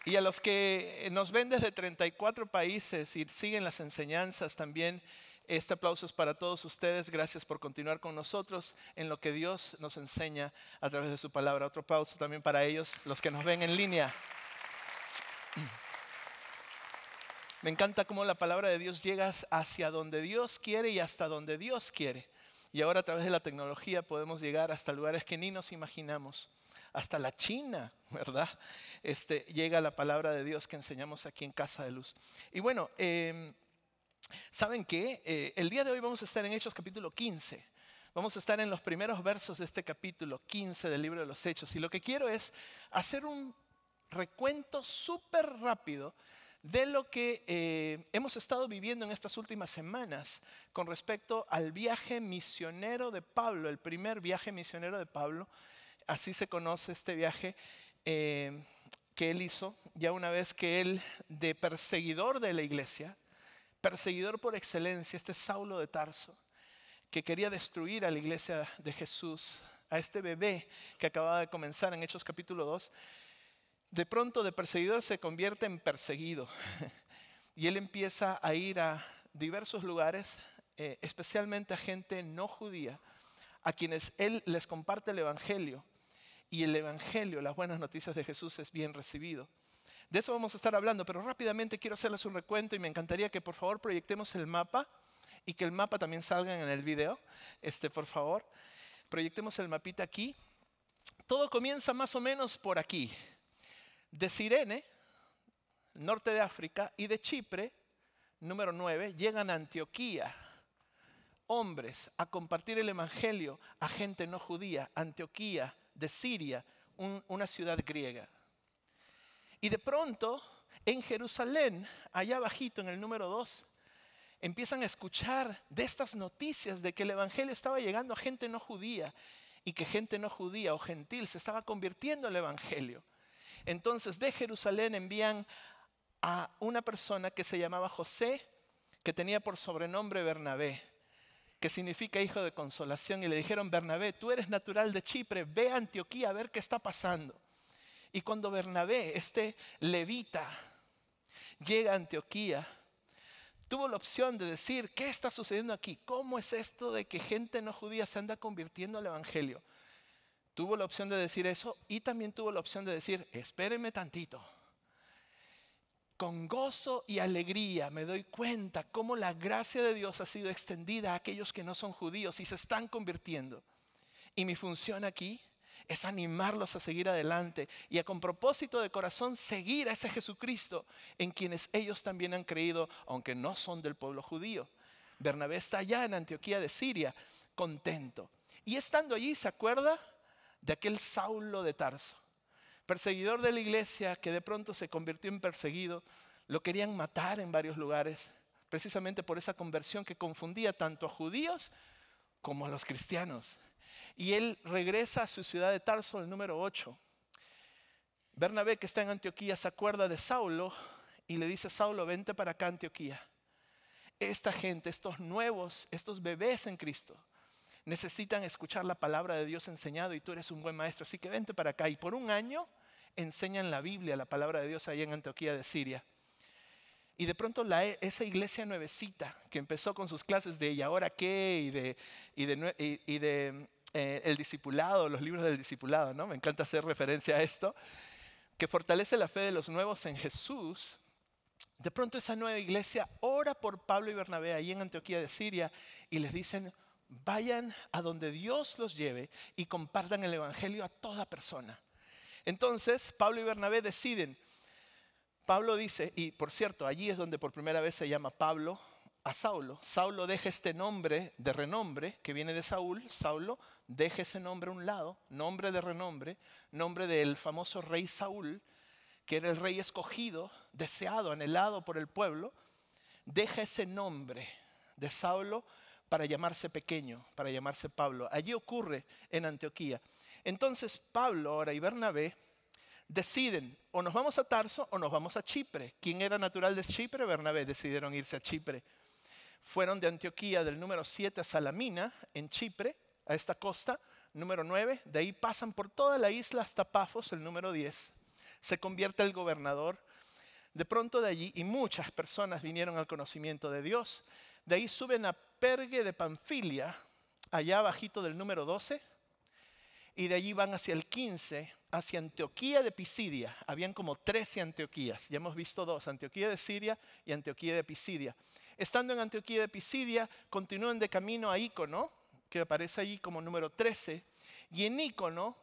Y a los que nos ven desde 34 países y siguen las enseñanzas también, este aplauso es para todos ustedes. Gracias por continuar con nosotros en lo que Dios nos enseña a través de su palabra. Otro aplauso también para ellos, los que nos ven en línea. Me encanta cómo la palabra de Dios llega hacia donde Dios quiere y hasta donde Dios quiere. Y ahora a través de la tecnología podemos llegar hasta lugares que ni nos imaginamos. Hasta la China, ¿verdad? Llega la palabra de Dios que enseñamos aquí en Casa de Luz. Y bueno, ¿saben qué? El día de hoy vamos a estar en Hechos capítulo 15. Vamos a estar en los primeros versos de este capítulo 15 del libro de los Hechos. Y lo que quiero es hacer un recuento súper rápido de lo que hemos estado viviendo en estas últimas semanas con respecto al viaje misionero de Pablo, el primer viaje misionero de Pablo. Así se conoce este viaje que él hizo, ya una vez que él, de perseguidor de la iglesia, perseguidor por excelencia, este Saulo de Tarso, que quería destruir a la iglesia de Jesús, a este bebé que acababa de comenzar en Hechos capítulo 2, de pronto de perseguidor se convierte en perseguido. Y él empieza a ir a diversos lugares, especialmente a gente no judía, a quienes él les comparte el evangelio. Y el evangelio, las buenas noticias de Jesús, es bien recibido. De eso vamos a estar hablando, pero rápidamente quiero hacerles un recuento y me encantaría que por favor proyectemos el mapa y que el mapa también salga en el video. Por favor, proyectemos el mapita aquí. Todo comienza más o menos por aquí. De Cirene, norte de África, y de Chipre, número 9, llegan a Antioquía. Hombres a compartir el evangelio a gente no judía. Antioquía de Siria, una ciudad griega. Y de pronto, en Jerusalén, allá abajito en el número 2, empiezan a escuchar de estas noticias de que el evangelio estaba llegando a gente no judía y que gente no judía o gentil se estaba convirtiendo al evangelio. Entonces de Jerusalén envían a una persona que se llamaba José, que tenía por sobrenombre Bernabé, que significa hijo de consolación, y le dijeron: Bernabé, tú eres natural de Chipre, ve a Antioquía a ver qué está pasando. Y cuando Bernabé, este levita, llega a Antioquía, tuvo la opción de decir: ¿qué está sucediendo aquí? ¿Cómo es esto de que gente no judía se anda convirtiendo al evangelio? Tuvo la opción de decir eso y también tuvo la opción de decir: espérenme tantito. Con gozo y alegría me doy cuenta cómo la gracia de Dios ha sido extendida a aquellos que no son judíos y se están convirtiendo. Y mi función aquí es animarlos a seguir adelante y a, con propósito de corazón, seguir a ese Jesucristo en quienes ellos también han creído, aunque no son del pueblo judío. Bernabé está allá en Antioquía de Siria, contento. Y estando allí, ¿se acuerda de aquel Saulo de Tarso? Perseguidor de la iglesia que de pronto se convirtió en perseguido. Lo querían matar en varios lugares, precisamente por esa conversión que confundía tanto a judíos como a los cristianos. Y él regresa a su ciudad de Tarso, el número 8. Bernabé, que está en Antioquía, se acuerda de Saulo y le dice: Saulo, vente para acá a Antioquía. Esta gente, estos nuevos, estos bebés en Cristo, necesitan escuchar la palabra de Dios enseñado y tú eres un buen maestro, así que vente para acá. Y por un año enseñan la Biblia, la palabra de Dios, allá en Antioquía de Siria. Y de pronto esa iglesia nuevecita que empezó con sus clases de ¿y ahora qué? Y de el discipulado, los libros del discipulado, ¿no? Me encanta hacer referencia a esto, que fortalece la fe de los nuevos en Jesús. De pronto esa nueva iglesia ora por Pablo y Bernabé ahí en Antioquía de Siria y les dicen: vayan a donde Dios los lleve y compartan el evangelio a toda persona. Entonces Pablo y Bernabé deciden. Pablo dice, y por cierto, allí es donde por primera vez se llama Pablo a Saulo. Saulo deja este nombre de renombre que viene de Saúl. Saulo deja ese nombre a un lado, nombre de renombre, nombre del famoso rey Saúl, que era el rey escogido, deseado, anhelado por el pueblo. Deja ese nombre de Saulo para llamarse pequeño, para llamarse Pablo. Allí ocurre en Antioquía. Entonces Pablo ahora y Bernabé deciden: o nos vamos a Tarso o nos vamos a Chipre. ¿Quién era natural de Chipre? Bernabé. Decidieron irse a Chipre. Fueron de Antioquía del número 7 a Salamina, en Chipre, a esta costa, número 9. De ahí pasan por toda la isla hasta Pafos, el número 10. se convierte el gobernador. De pronto de allí, y muchas personas vinieron al conocimiento de Dios. De ahí suben a Pergue de Panfilia, allá abajito del número 12, y de allí van hacia el 15, hacia Antioquía de Pisidia. Habían como 13 Antioquías, ya hemos visto dos, Antioquía de Siria y Antioquía de Pisidia. Estando en Antioquía de Pisidia, continúan de camino a Ícono, que aparece allí como número 13, y en Ícono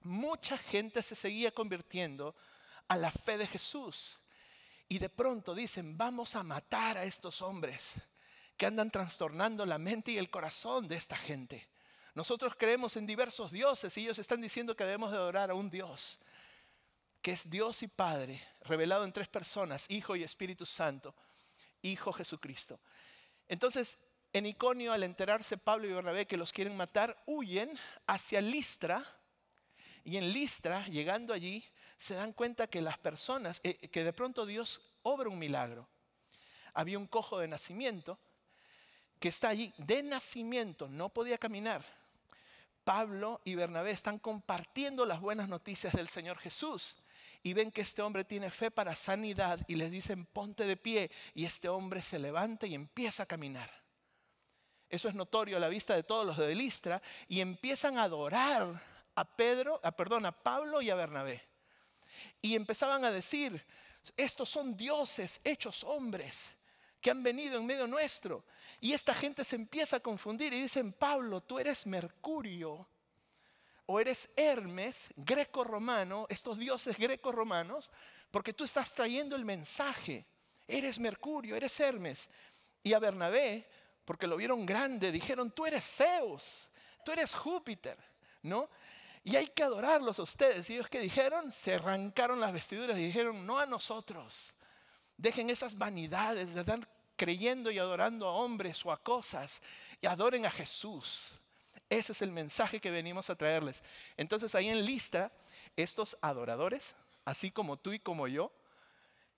mucha gente se seguía convirtiendo a la fe de Jesús. Y de pronto dicen, vamos a matar a estos hombres que andan trastornando la mente y el corazón de esta gente. Nosotros creemos en diversos dioses y ellos están diciendo que debemos de adorar a un Dios, que es Dios y Padre, revelado en tres personas, Hijo y Espíritu Santo, Hijo Jesucristo. Entonces, en Iconio, al enterarse Pablo y Bernabé que los quieren matar, huyen hacia Listra. Y en Listra, llegando allí, se dan cuenta que las personas, que de pronto Dios obra un milagro. Había un cojo de nacimiento que está allí, de nacimiento, no podía caminar. Pablo y Bernabé están compartiendo las buenas noticias del Señor Jesús y ven que este hombre tiene fe para sanidad y les dicen ponte de pie y este hombre se levanta y empieza a caminar. Eso es notorio a la vista de todos los de Listra y empiezan a adorar a Pablo y a Bernabé. Y empezaban a decir, estos son dioses hechos hombres que han venido en medio nuestro. Y esta gente se empieza a confundir y dicen, Pablo, tú eres Mercurio o eres Hermes, greco-romano, estos dioses greco-romanos, porque tú estás trayendo el mensaje. Eres Mercurio, eres Hermes. Y a Bernabé, porque lo vieron grande, dijeron, tú eres Zeus, tú eres Júpiter, ¿no? Y hay que adorarlos a ustedes. ¿Y ellos qué dijeron? Se arrancaron las vestiduras y dijeron, no a nosotros. Dejen esas vanidades de estar creyendo y adorando a hombres o a cosas y adoren a Jesús. Ese es el mensaje que venimos a traerles. Entonces ahí en Listra, estos adoradores, así como tú y como yo,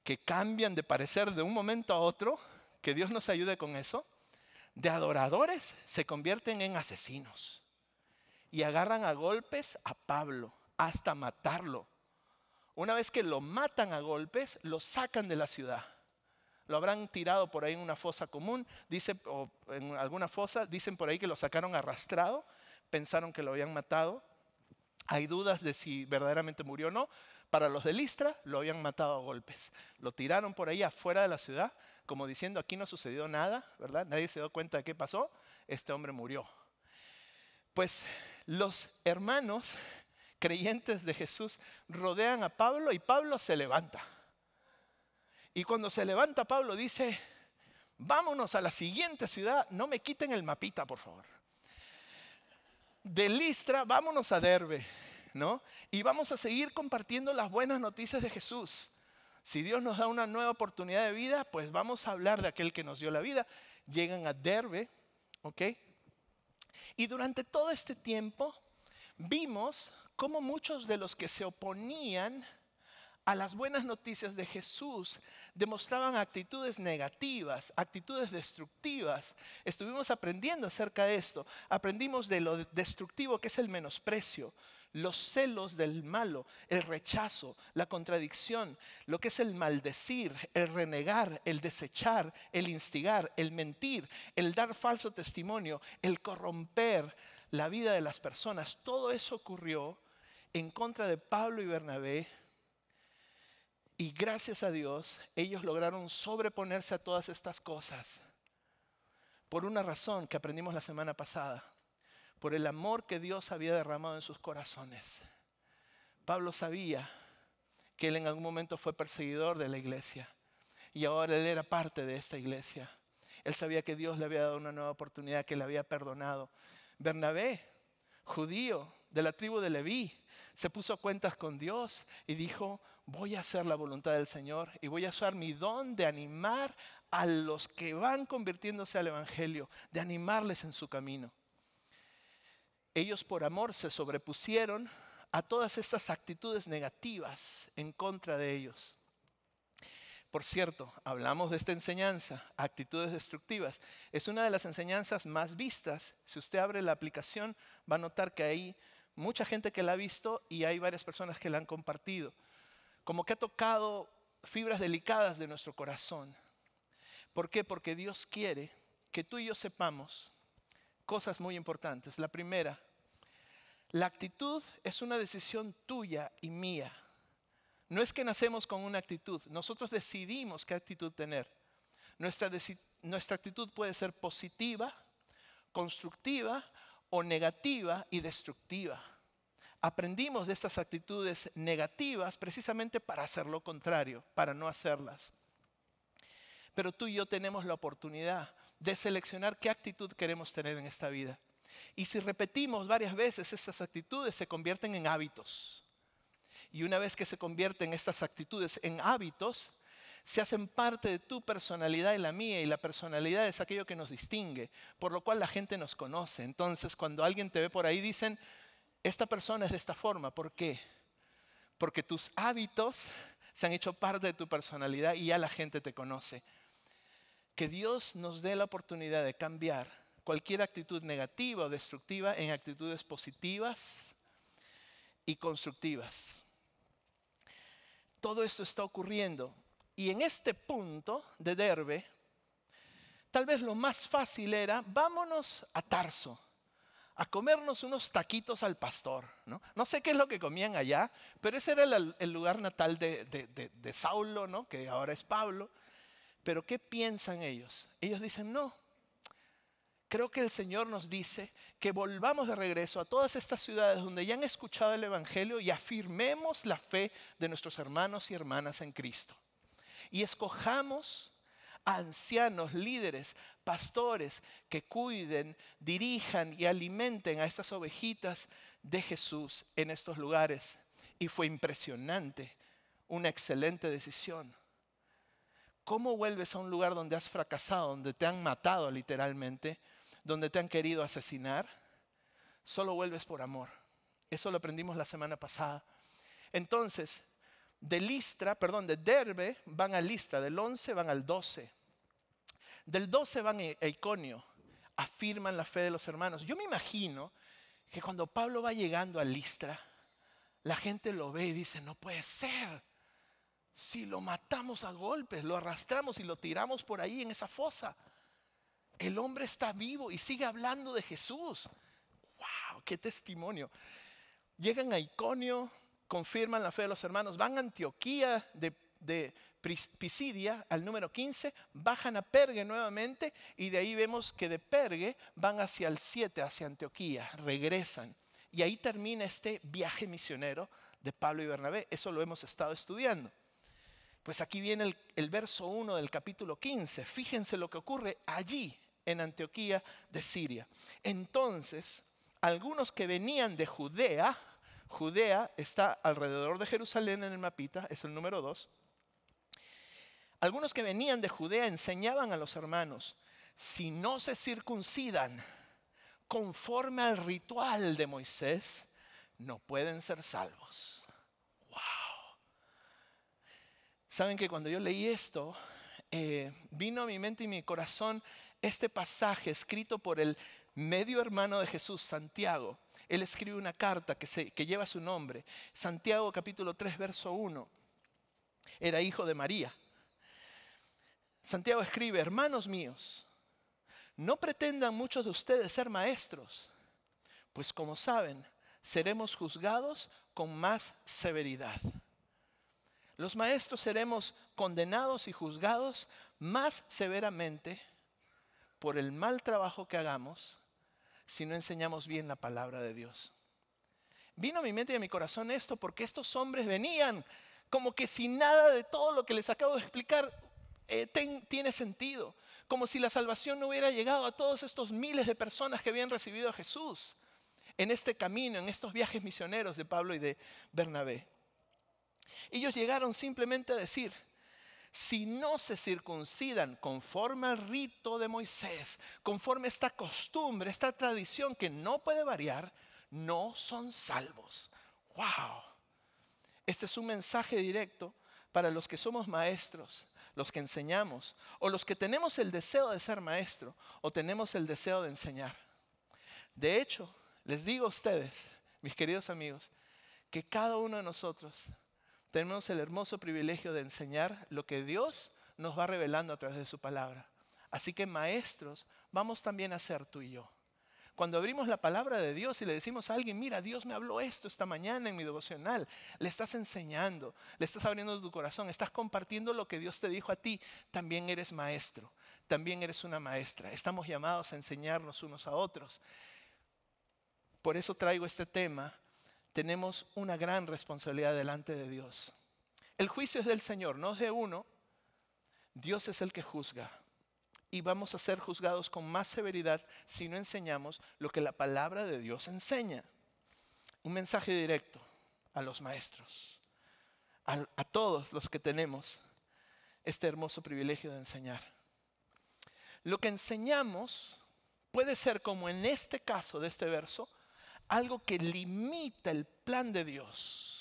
que cambian de parecer de un momento a otro, que Dios nos ayude con eso, de adoradores se convierten en asesinos y agarran a golpes a Pablo hasta matarlo. Una vez que lo matan a golpes, lo sacan de la ciudad. Lo habrán tirado por ahí en una fosa común, o en alguna fosa, dicen por ahí que lo sacaron arrastrado, pensaron que lo habían matado. Hay dudas de si verdaderamente murió o no. Para los de Listra, lo habían matado a golpes. Lo tiraron por ahí afuera de la ciudad, como diciendo, aquí no sucedió nada, ¿verdad? Nadie se dio cuenta de qué pasó. Este hombre murió. Pues los hermanos creyentes de Jesús rodean a Pablo y Pablo se levanta. Y cuando se levanta Pablo dice, vámonos a la siguiente ciudad, no me quiten el mapita por favor. De Listra vámonos a Derbe, ¿no? Y vamos a seguir compartiendo las buenas noticias de Jesús. Si Dios nos da una nueva oportunidad de vida, pues vamos a hablar de aquel que nos dio la vida. Llegan a Derbe, ¿ok? Y durante todo este tiempo vimos cómo muchos de los que se oponían a las buenas noticias de Jesús demostraban actitudes negativas, actitudes destructivas. Estuvimos aprendiendo acerca de esto. Aprendimos de lo destructivo que es el menosprecio, los celos del malo, el rechazo, la contradicción, lo que es el maldecir, el renegar, el desechar, el instigar, el mentir, el dar falso testimonio, el corromper la vida de las personas. Todo eso ocurrió en contra de Pablo y Bernabé. Y gracias a Dios, ellos lograron sobreponerse a todas estas cosas. Por una razón que aprendimos la semana pasada. Por el amor que Dios había derramado en sus corazones. Pablo sabía que él en algún momento fue perseguidor de la iglesia. Y ahora él era parte de esta iglesia. Él sabía que Dios le había dado una nueva oportunidad, que le había perdonado. Bernabé, judío de la tribu de Leví, se puso a cuentas con Dios y dijo, voy a hacer la voluntad del Señor y voy a usar mi don de animar a los que van convirtiéndose al evangelio, de animarles en su camino. Ellos por amor se sobrepusieron a todas estas actitudes negativas en contra de ellos. Por cierto, hablamos de esta enseñanza, actitudes destructivas. Es una de las enseñanzas más vistas. Si usted abre la aplicación, va a notar que hay mucha gente que la ha visto y hay varias personas que la han compartido. como que ha tocado fibras delicadas de nuestro corazón. ¿Por qué? Porque Dios quiere que tú y yo sepamos cosas muy importantes. La primera, la actitud es una decisión tuya y mía. No es que nacemos con una actitud, nosotros decidimos qué actitud tener. Nuestra actitud puede ser positiva, constructiva o negativa y destructiva. Aprendimos de estas actitudes negativas precisamente para hacer lo contrario, para no hacerlas. Pero tú y yo tenemos la oportunidad de seleccionar qué actitud queremos tener en esta vida. Y si repetimos varias veces estas actitudes, se convierten en hábitos. Y una vez que se convierten estas actitudes en hábitos, se hacen parte de tu personalidad y la mía, y la personalidad es aquello que nos distingue, por lo cual la gente nos conoce. Entonces, cuando alguien te ve por ahí, dicen, esta persona es de esta forma. ¿Por qué? Porque tus hábitos se han hecho parte de tu personalidad y ya la gente te conoce. Que Dios nos dé la oportunidad de cambiar cualquier actitud negativa o destructiva en actitudes positivas y constructivas. Todo esto está ocurriendo. Y en este punto de Derbe, tal vez lo más fácil era, vámonos a Tarso a comernos unos taquitos al pastor. No sé qué es lo que comían allá, pero ese era el lugar natal de Saulo, ¿no? Que ahora es Pablo. Pero ¿qué piensan ellos? Ellos dicen, no, creo que el Señor nos dice que volvamos de regreso a todas estas ciudades donde ya han escuchado el Evangelio y afirmemos la fe de nuestros hermanos y hermanas en Cristo. Y escojamos a ancianos, líderes, pastores que cuiden, dirijan y alimenten a estas ovejitas de Jesús en estos lugares. Y fue impresionante, una excelente decisión. ¿Cómo vuelves a un lugar donde has fracasado, donde te han matado literalmente, donde te han querido asesinar? Solo vuelves por amor. Eso lo aprendimos la semana pasada. Entonces, de Derbe van a Listra, del 11 van al 12. Del 12 van a Iconio, afirman la fe de los hermanos. Yo me imagino que cuando Pablo va llegando a Listra, la gente lo ve y dice, no puede ser. Si lo matamos a golpes, lo arrastramos y lo tiramos por ahí en esa fosa, el hombre está vivo y sigue hablando de Jesús. ¡Wow! ¡Qué testimonio! Llegan a Iconio, confirman la fe de los hermanos, van a Antioquía de Pisidia, al número 15, bajan a Pergue nuevamente y de ahí vemos que de Pergue van hacia el 7, hacia Antioquía, regresan. Y ahí termina este viaje misionero de Pablo y Bernabé. Eso lo hemos estado estudiando. Pues aquí viene el verso 1 del capítulo 15. Fíjense lo que ocurre allí en Antioquía de Siria. Entonces, algunos que venían de Judea, Judea está alrededor de Jerusalén en el mapita, es el número 2. Algunos que venían de Judea enseñaban a los hermanos, si no se circuncidan conforme al ritual de Moisés, no pueden ser salvos. Saben que cuando yo leí esto, vino a mi mente y mi corazón este pasaje escrito por el medio hermano de Jesús, Santiago. Él escribe una carta que lleva su nombre. Santiago capítulo 3, verso 1. Era hijo de María. Santiago escribe, hermanos míos, no pretendan muchos de ustedes ser maestros, pues como saben, seremos juzgados con más severidad. Los maestros seremos condenados y juzgados más severamente por el mal trabajo que hagamos si no enseñamos bien la palabra de Dios. Vino a mi mente y a mi corazón esto porque estos hombres venían como que si nada de todo lo que les acabo de explicar tiene sentido. Como si la salvación no hubiera llegado a todos estos miles de personas que habían recibido a Jesús en este camino, en estos viajes misioneros de Pablo y de Bernabé. Ellos llegaron simplemente a decir, si no se circuncidan conforme al rito de Moisés, conforme a esta costumbre, esta tradición que no puede variar, no son salvos. ¡Wow! Este es un mensaje directo para los que somos maestros, los que enseñamos, o los que tenemos el deseo de ser maestro, o tenemos el deseo de enseñar. De hecho, les digo a ustedes, mis queridos amigos, que cada uno de nosotros tenemos el hermoso privilegio de enseñar lo que Dios nos va revelando a través de su palabra. Así que maestros, vamos también a ser tú y yo. Cuando abrimos la palabra de Dios y le decimos a alguien, mira, Dios me habló esto esta mañana en mi devocional, le estás enseñando, le estás abriendo tu corazón, estás compartiendo lo que Dios te dijo a ti, también eres maestro, también eres una maestra. Estamos llamados a enseñarnos unos a otros. Por eso traigo este tema. Tenemos una gran responsabilidad delante de Dios. El juicio es del Señor, no es de uno. Dios es el que juzga. Y vamos a ser juzgados con más severidad si no enseñamos lo que la palabra de Dios enseña. Un mensaje directo a los maestros, a todos los que tenemos este hermoso privilegio de enseñar. Lo que enseñamos puede ser, como en este caso de este verso, algo que limita el plan de Dios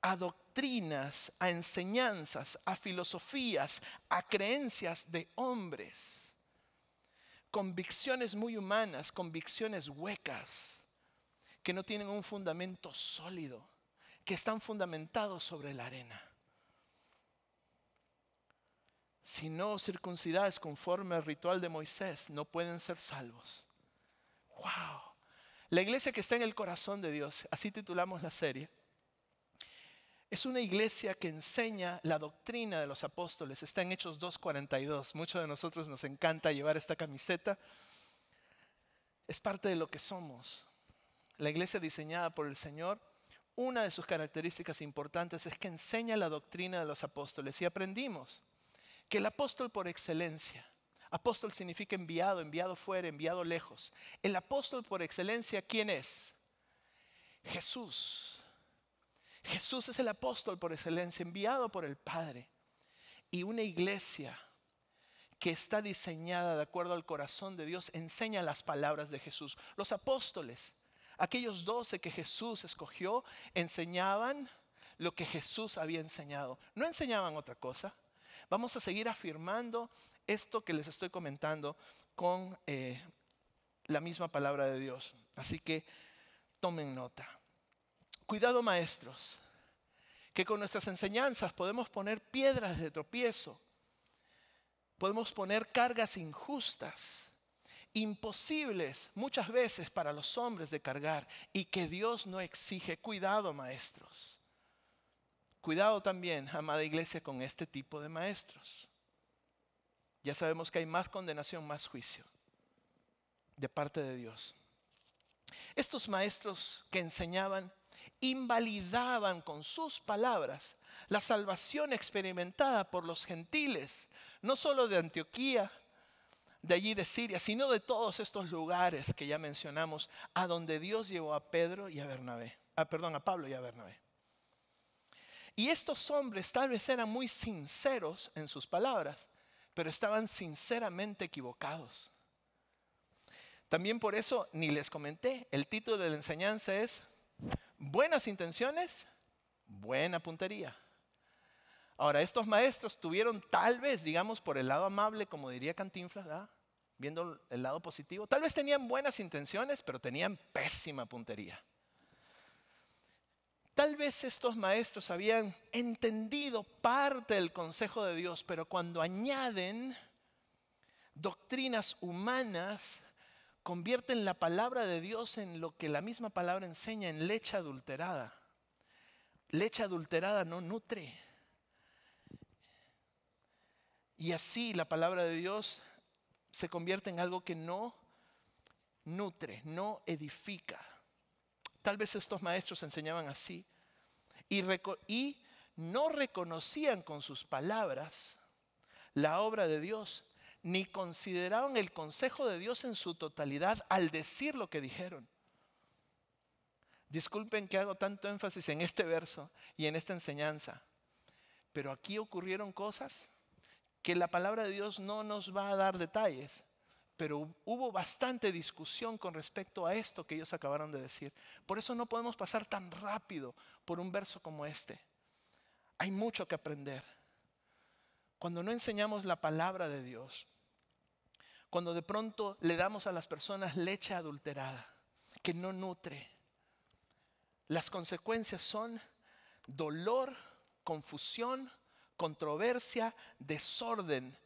a doctrinas, a enseñanzas, a filosofías, a creencias de hombres. Convicciones muy humanas, convicciones huecas, que no tienen un fundamento sólido, que están fundamentados sobre la arena. Si no circuncidados conforme al ritual de Moisés, no pueden ser salvos. ¡Wow! La iglesia que está en el corazón de Dios, así titulamos la serie, es una iglesia que enseña la doctrina de los apóstoles. Está en Hechos 2:42. Muchos de nosotros nos encanta llevar esta camiseta. Es parte de lo que somos. La iglesia diseñada por el Señor, una de sus características importantes es que enseña la doctrina de los apóstoles. Y aprendimos que el apóstol por excelencia, apóstol significa enviado, enviado fuera, enviado lejos. El apóstol por excelencia, ¿quién es? Jesús. Jesús es el apóstol por excelencia, enviado por el Padre. Y una iglesia que está diseñada de acuerdo al corazón de Dios enseña las palabras de Jesús. Los apóstoles, aquellos 12 que Jesús escogió, enseñaban lo que Jesús había enseñado. No enseñaban otra cosa. Vamos a seguir afirmando esto que les estoy comentando con la misma palabra de Dios. Así que tomen nota. Cuidado, maestros, que con nuestras enseñanzas podemos poner piedras de tropiezo, podemos poner cargas injustas, imposibles muchas veces para los hombres de cargar y que Dios no exige. Cuidado, maestros. Cuidado también, amada iglesia, con este tipo de maestros. Ya sabemos que hay más condenación, más juicio de parte de Dios. Estos maestros que enseñaban invalidaban con sus palabras la salvación experimentada por los gentiles, no solo de Antioquía, de allí de Siria, sino de todos estos lugares que ya mencionamos, a donde Dios llevó a Pedro y a Bernabé, a Pablo y a Bernabé. Y estos hombres tal vez eran muy sinceros en sus palabras, pero estaban sinceramente equivocados. También por eso, ni les comenté, el título de la enseñanza es Buenas intenciones, buena puntería. Ahora, estos maestros tuvieron tal vez, digamos, por el lado amable, como diría Cantinflas, ¿verdad? Viendo el lado positivo, tal vez tenían buenas intenciones, pero tenían pésima puntería. Tal vez estos maestros habían entendido parte del consejo de Dios, pero cuando añaden doctrinas humanas, convierten la palabra de Dios en lo que la misma palabra enseña, en leche adulterada. Leche adulterada no nutre. Y así la palabra de Dios se convierte en algo que no nutre, no edifica. Tal vez estos maestros enseñaban así y no reconocían con sus palabras la obra de Dios, ni consideraban el consejo de Dios en su totalidad al decir lo que dijeron. Disculpen que hago tanto énfasis en este verso y en esta enseñanza, pero aquí ocurrieron cosas que la palabra de Dios no nos va a dar detalles, pero hubo bastante discusión con respecto a esto que ellos acabaron de decir. Por eso no podemos pasar tan rápido por un verso como este. Hay mucho que aprender. Cuando no enseñamos la palabra de Dios, cuando de pronto le damos a las personas leche adulterada, que no nutre, las consecuencias son dolor, confusión, controversia, desorden,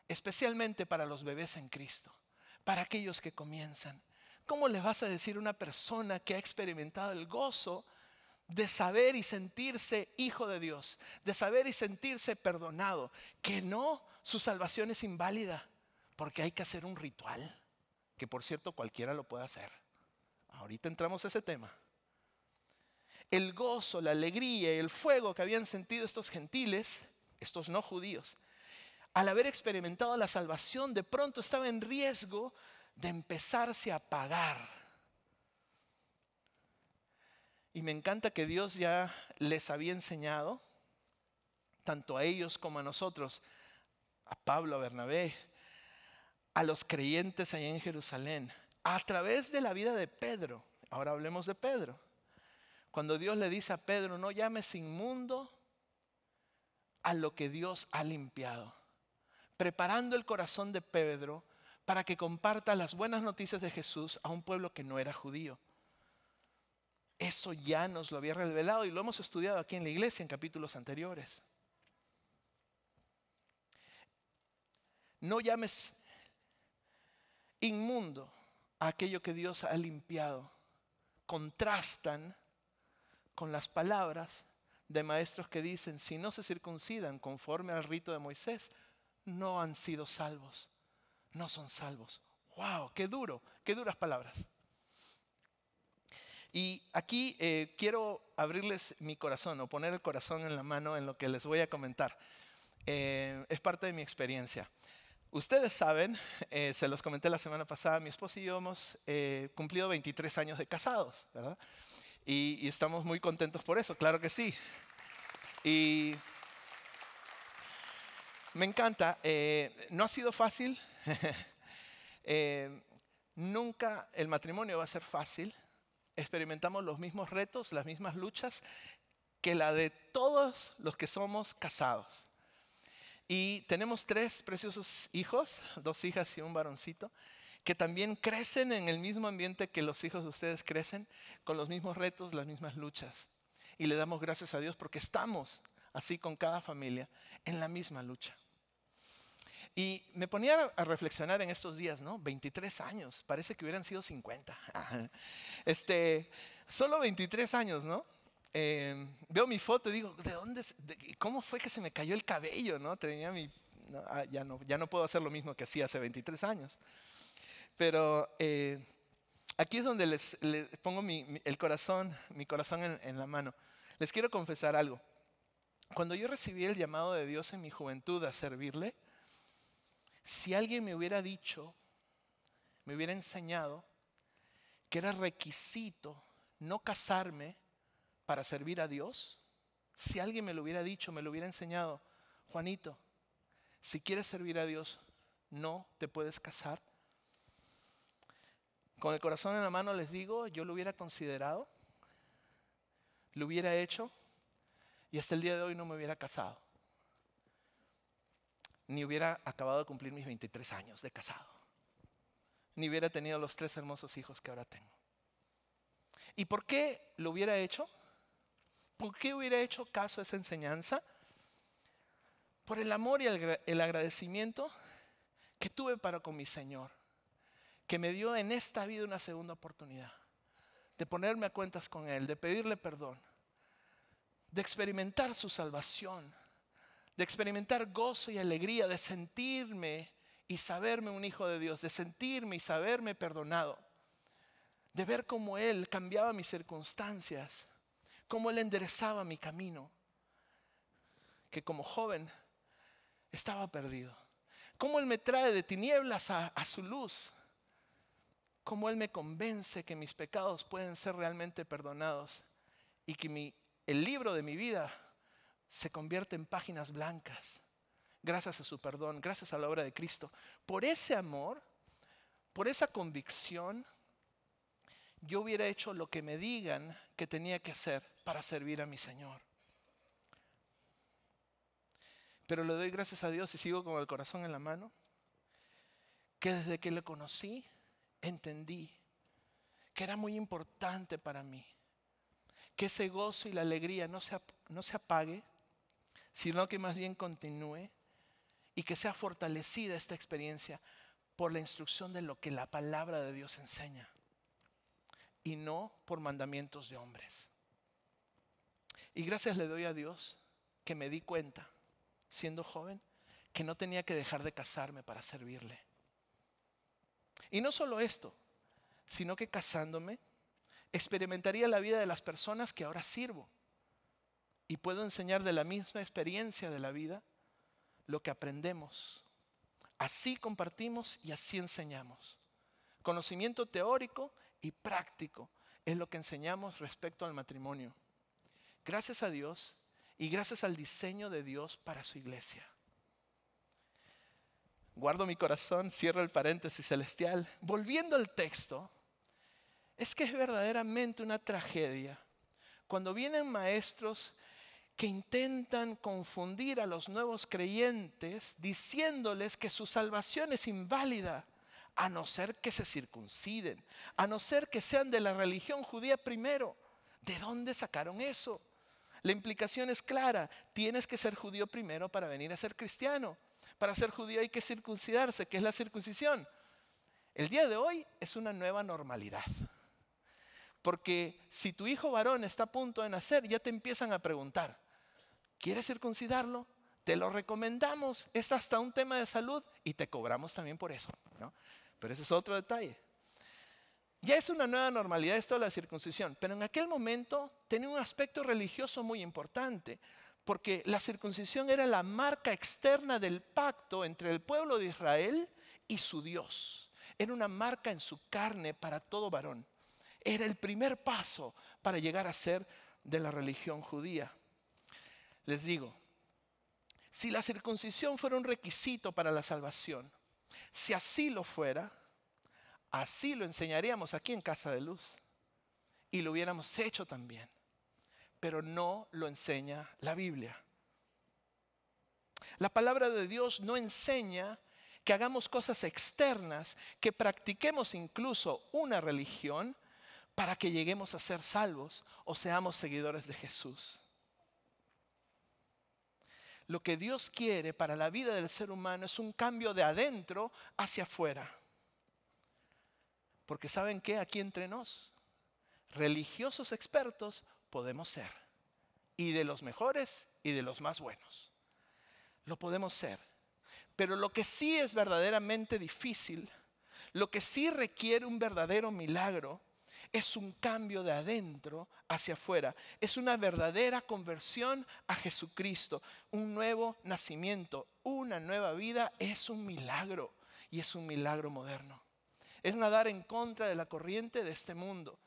especialmente para los bebés en Cristo, para aquellos que comienzan. ¿Cómo le vas a decir a una persona que ha experimentado el gozo de saber y sentirse hijo de Dios, de saber y sentirse perdonado, que no, su salvación es inválida, porque hay que hacer un ritual, que por cierto cualquiera lo puede hacer? Ahorita entramos a ese tema. El gozo, la alegría y el fuego que habían sentido estos gentiles, estos no judíos, al haber experimentado la salvación, de pronto estaba en riesgo de empezarse a apagar. Y me encanta que Dios ya les había enseñado, tanto a ellos como a nosotros, a Pablo, a Bernabé, a los creyentes allá en Jerusalén, a través de la vida de Pedro. Ahora hablemos de Pedro. Cuando Dios le dice a Pedro, no llames inmundo a lo que Dios ha limpiado, preparando el corazón de Pedro para que comparta las buenas noticias de Jesús a un pueblo que no era judío. Eso ya nos lo había revelado y lo hemos estudiado aquí en la iglesia en capítulos anteriores. No llames inmundo a aquello que Dios ha limpiado. Contrastan con las palabras de maestros que dicen, si no se circuncidan conforme al rito de Moisés, no han sido salvos, no son salvos. ¡Wow! ¡Qué duro! ¡Qué duras palabras! Y aquí quiero abrirles mi corazón o poner el corazón en la mano en lo que les voy a comentar. Es parte de mi experiencia. Ustedes saben, se los comenté la semana pasada, mi esposa y yo hemos cumplido 23 años de casados, ¿verdad? Y estamos muy contentos por eso, claro que sí. Y me encanta, no ha sido fácil, nunca el matrimonio va a ser fácil. Experimentamos los mismos retos, las mismas luchas que la de todos los que somos casados. Y tenemos 3 preciosos hijos, 2 hijas y un varoncito, que también crecen en el mismo ambiente que los hijos de ustedes crecen, con los mismos retos, las mismas luchas. Y le damos gracias a Dios porque estamos así con cada familia en la misma lucha. Y me ponía a reflexionar en estos días, ¿no? 23 años, parece que hubieran sido 50. Solo 23 años, ¿no? Veo mi foto y digo, ¿cómo fue que se me cayó el cabello, no? Tenía ya no puedo hacer lo mismo que hacía hace 23 años. Pero aquí es donde les pongo mi corazón en la mano. Les quiero confesar algo. Cuando yo recibí el llamado de Dios en mi juventud a servirle, si alguien me hubiera dicho, me hubiera enseñado que era requisito no casarme para servir a Dios, si alguien me lo hubiera dicho, me lo hubiera enseñado, Juanito, si quieres servir a Dios, no te puedes casar. Con el corazón en la mano les digo, yo lo hubiera considerado, lo hubiera hecho y hasta el día de hoy no me hubiera casado. Ni hubiera acabado de cumplir mis 23 años de casado. Ni hubiera tenido los 3 hermosos hijos que ahora tengo. ¿Y por qué lo hubiera hecho? ¿Por qué hubiera hecho caso a esa enseñanza? Por el amor y el agradecimiento que tuve para con mi Señor, que me dio en esta vida una segunda oportunidad, de ponerme a cuentas con Él, de pedirle perdón, de experimentar su salvación, de experimentar gozo y alegría, de sentirme y saberme un hijo de Dios, de sentirme y saberme perdonado, de ver cómo Él cambiaba mis circunstancias, cómo Él enderezaba mi camino, que como joven estaba perdido, cómo Él me trae de tinieblas a su luz, cómo Él me convence que mis pecados pueden ser realmente perdonados y que el libro de mi vida se convierte en páginas blancas, gracias a su perdón, gracias a la obra de Cristo. Por ese amor, por esa convicción, yo hubiera hecho lo que me digan que tenía que hacer para servir a mi Señor. Pero le doy gracias a Dios y sigo con el corazón en la mano, que desde que le conocí, entendí que era muy importante para mí, que ese gozo y la alegría no se apague, sino que más bien continúe y que sea fortalecida esta experiencia por la instrucción de lo que la palabra de Dios enseña y no por mandamientos de hombres. Y gracias le doy a Dios que me di cuenta, siendo joven, que no tenía que dejar de casarme para servirle. Y no solo esto, sino que casándome experimentaría la vida de las personas que ahora sirvo y puedo enseñar de la misma experiencia de la vida lo que aprendemos. Así compartimos y así enseñamos. Conocimiento teórico y práctico es lo que enseñamos respecto al matrimonio. Gracias a Dios y gracias al diseño de Dios para su iglesia. Guardo mi corazón, cierro el paréntesis celestial. Volviendo al texto, es que es verdaderamente una tragedia cuando vienen maestros que intentan confundir a los nuevos creyentes diciéndoles que su salvación es inválida, a no ser que se circunciden, a no ser que sean de la religión judía primero. ¿De dónde sacaron eso? La implicación es clara, tienes que ser judío primero para venir a ser cristiano. Para ser judío hay que circuncidarse, que es la circuncisión. El día de hoy es una nueva normalidad. Porque si tu hijo varón está a punto de nacer, ya te empiezan a preguntar, ¿quieres circuncidarlo? Te lo recomendamos, es hasta un tema de salud y te cobramos también por eso, ¿no? Pero ese es otro detalle. Ya es una nueva normalidad esto de la circuncisión, pero en aquel momento tenía un aspecto religioso muy importante, porque la circuncisión era la marca externa del pacto entre el pueblo de Israel y su Dios. Era una marca en su carne para todo varón. Era el primer paso para llegar a ser de la religión judía. Les digo, si la circuncisión fuera un requisito para la salvación, si así lo fuera, así lo enseñaríamos aquí en Casa de Luz y lo hubiéramos hecho también, pero no lo enseña la Biblia. La palabra de Dios no enseña que hagamos cosas externas, que practiquemos incluso una religión para que lleguemos a ser salvos o seamos seguidores de Jesús. Lo que Dios quiere para la vida del ser humano es un cambio de adentro hacia afuera. Porque ¿saben qué? Aquí entre nos, religiosos expertos podemos ser. Y de los mejores y de los más buenos. Lo podemos ser. Pero lo que sí es verdaderamente difícil, lo que sí requiere un verdadero milagro, es un cambio de adentro hacia afuera. Es una verdadera conversión a Jesucristo. Un nuevo nacimiento, una nueva vida es un milagro. Y es un milagro moderno. Es nadar en contra de la corriente de este mundo.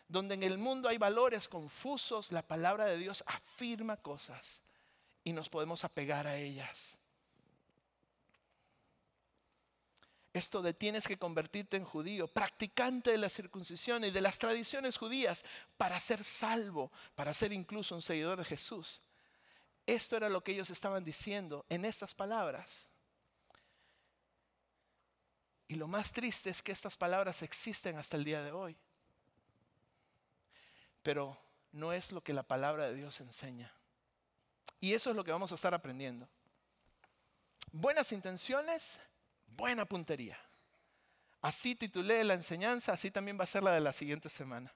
Donde en el mundo hay valores confusos, la palabra de Dios afirma cosas. Y nos podemos apegar a ellas. Esto de tienes que convertirte en judío, practicante de la circuncisión y de las tradiciones judías para ser salvo, para ser incluso un seguidor de Jesús. Esto era lo que ellos estaban diciendo en estas palabras. Y lo más triste es que estas palabras existen hasta el día de hoy. Pero no es lo que la palabra de Dios enseña. Y eso es lo que vamos a estar aprendiendo. Buenas intenciones, buena puntería. Así titulé la enseñanza, así también va a ser la de la siguiente semana.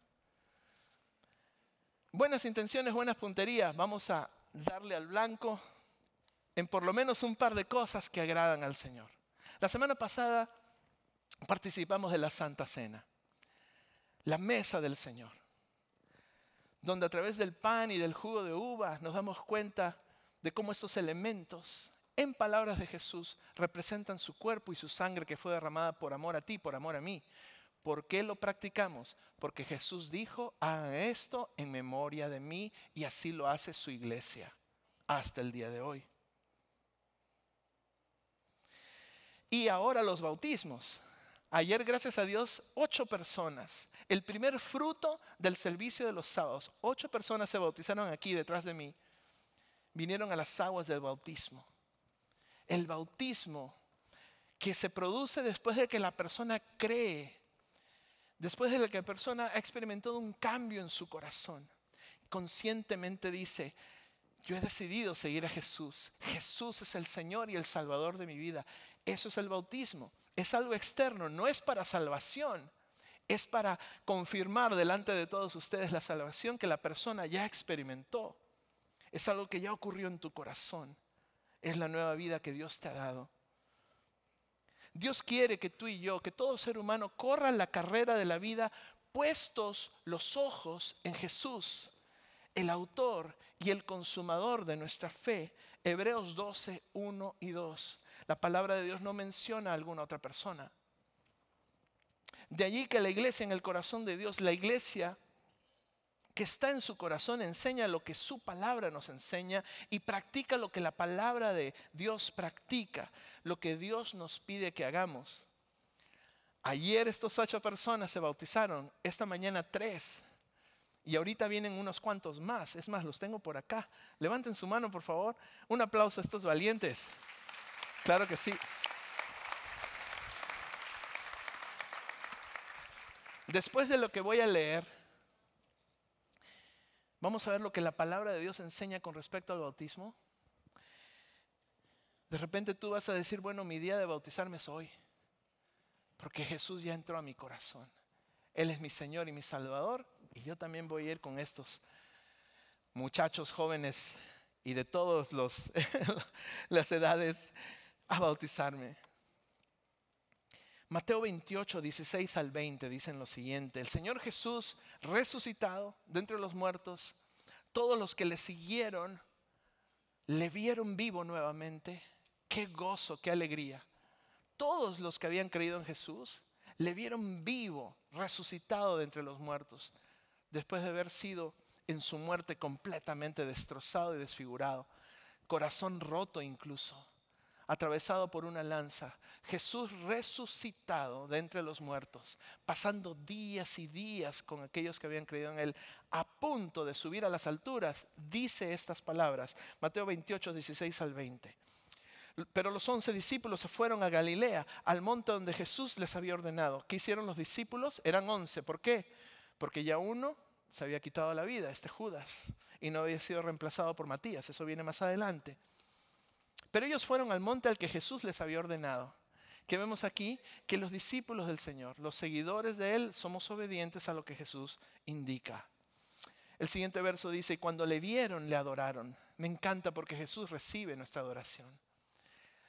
Buenas intenciones, buena puntería. Vamos a darle al blanco en por lo menos un par de cosas que agradan al Señor. La semana pasada participamos de la Santa Cena, la mesa del Señor, donde a través del pan y del jugo de uva nos damos cuenta de cómo estos elementos, en palabras de Jesús, representan su cuerpo y su sangre que fue derramada por amor a ti, por amor a mí. ¿Por qué lo practicamos? Porque Jesús dijo, hagan esto en memoria de mí, y así lo hace su iglesia hasta el día de hoy. Y ahora los bautismos. Ayer, gracias a Dios, 8 personas. El primer fruto del servicio de los sábados. 8 personas se bautizaron aquí detrás de mí. Vinieron a las aguas del bautismo. El bautismo que se produce después de que la persona cree. Después de que la persona ha experimentado un cambio en su corazón. conscientemente dice, yo he decidido seguir a Jesús. Jesús es el Señor y el Salvador de mi vida. Eso es el bautismo. Es algo externo, no es para salvación. Es para confirmar delante de todos ustedes la salvación que la persona ya experimentó. Es algo que ya ocurrió en tu corazón. Es la nueva vida que Dios te ha dado. Dios quiere que tú y yo, que todo ser humano corra la carrera de la vida puestos los ojos en Jesús, el autor y el consumador de nuestra fe. Hebreos 12, 1 y 2. La palabra de Dios no menciona a alguna otra persona. De allí que la iglesia en el corazón de Dios, la iglesia que está en su corazón, enseña lo que su palabra nos enseña y practica lo que la palabra de Dios practica, lo que Dios nos pide que hagamos. Ayer estos 8 personas se bautizaron, esta mañana 3. Y ahorita vienen unos cuantos más. Es más, los tengo por acá. Levanten su mano, por favor. Un aplauso a estos valientes. Claro que sí. Después de lo que voy a leer, vamos a ver lo que la palabra de Dios enseña con respecto al bautismo. De repente tú vas a decir, bueno, mi día de bautizarme es hoy, porque Jesús ya entró a mi corazón. Él es mi Señor y mi Salvador, y yo también voy a ir con estos muchachos jóvenes y de todas las edades a bautizarme. Mateo 28, 16 al 20 dicen lo siguiente: el Señor Jesús resucitado de entre los muertos, todos los que le siguieron le vieron vivo nuevamente. Qué gozo, qué alegría. Todos los que habían creído en Jesús le vieron vivo, resucitado de entre los muertos, después de haber sido en su muerte completamente destrozado y desfigurado, corazón roto incluso, atravesado por una lanza. Jesús resucitado de entre los muertos, pasando días y días con aquellos que habían creído en Él, a punto de subir a las alturas, dice estas palabras, Mateo 28, 16 al 20. Pero los 11 discípulos se fueron a Galilea, al monte donde Jesús les había ordenado. ¿Qué hicieron los discípulos? Eran 11. ¿Por qué? Porque ya uno se había quitado la vida, Judas, y no había sido reemplazado por Matías. Eso viene más adelante. Pero ellos fueron al monte al que Jesús les había ordenado. ¿Qué vemos aquí? Que los discípulos del Señor, los seguidores de Él, somos obedientes a lo que Jesús indica. El siguiente verso dice, y cuando le vieron, le adoraron. Me encanta porque Jesús recibe nuestra adoración.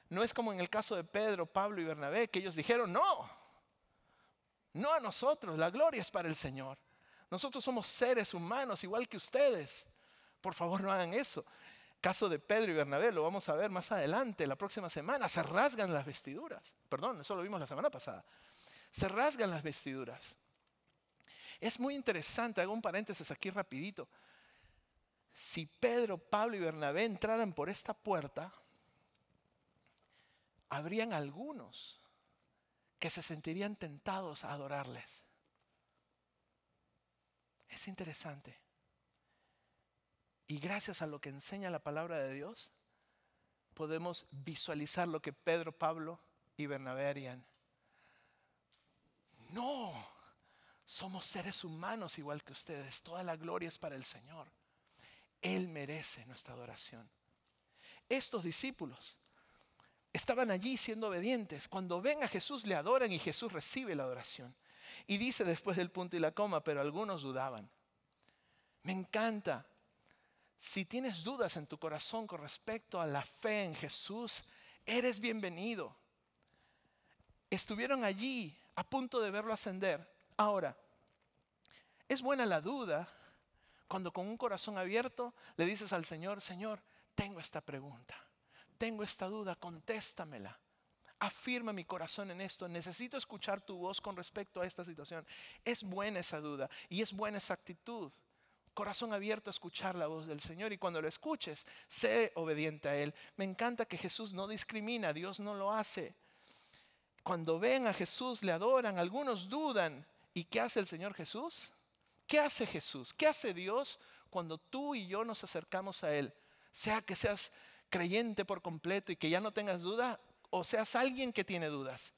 No es como en el caso de Pedro, Pablo y Bernabé, que ellos dijeron, no a nosotros, la gloria es para el Señor. Nosotros somos seres humanos igual que ustedes. Por favor, no hagan eso. Caso de Pedro y Bernabé, lo vamos a ver más adelante, la próxima semana. Se rasgan las vestiduras. Perdón, eso lo vimos la semana pasada. Se rasgan las vestiduras. Es muy interesante, hago un paréntesis aquí rapidito. Si Pedro, Pablo y Bernabé entraran por esta puerta, habrían algunos que se sentirían tentados a adorarles. Es interesante. Y gracias a lo que enseña la palabra de Dios, podemos visualizar lo que Pedro, Pablo y Bernabé harían. No, somos seres humanos igual que ustedes. Toda la gloria es para el Señor. Él merece nuestra adoración. Estos discípulos estaban allí siendo obedientes. Cuando ven a Jesús le adoran y Jesús recibe la adoración. Y dice después del punto y la coma, pero algunos dudaban. Me encanta. Si tienes dudas en tu corazón con respecto a la fe en Jesús, eres bienvenido. Estuvieron allí a punto de verlo ascender. Ahora, es buena la duda cuando con un corazón abierto le dices al Señor, Señor, tengo esta pregunta. Tengo esta duda, contéstamela. Afirma mi corazón en esto. Necesito escuchar tu voz con respecto a esta situación. Es buena esa duda y es buena esa actitud. Corazón abierto a escuchar la voz del Señor, y cuando lo escuches, sé obediente a Él. Me encanta que Jesús no discrimina, Dios no lo hace. Cuando ven a Jesús, le adoran, algunos dudan. ¿Y qué hace el Señor Jesús? ¿Qué hace Jesús? ¿Qué hace Dios cuando tú y yo nos acercamos a Él? Sea que seas creyente por completo y que ya no tengas duda, o seas alguien que tiene dudas.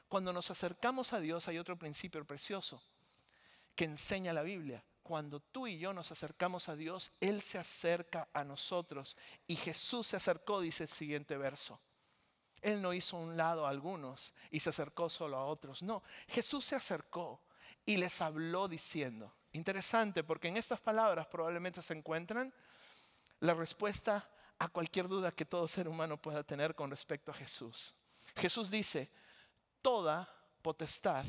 Cuando nos acercamos a Dios hay otro principio precioso que enseña la Biblia. cuando tú y yo nos acercamos a Dios, Él se acerca a nosotros. Y Jesús se acercó, dice el siguiente verso. Él no hizo a un lado a algunos y se acercó solo a otros. No, Jesús se acercó y les habló diciendo. Interesante, porque en estas palabras probablemente se encuentran la respuesta a cualquier duda que todo ser humano pueda tener con respecto a Jesús. Jesús dice, toda potestad.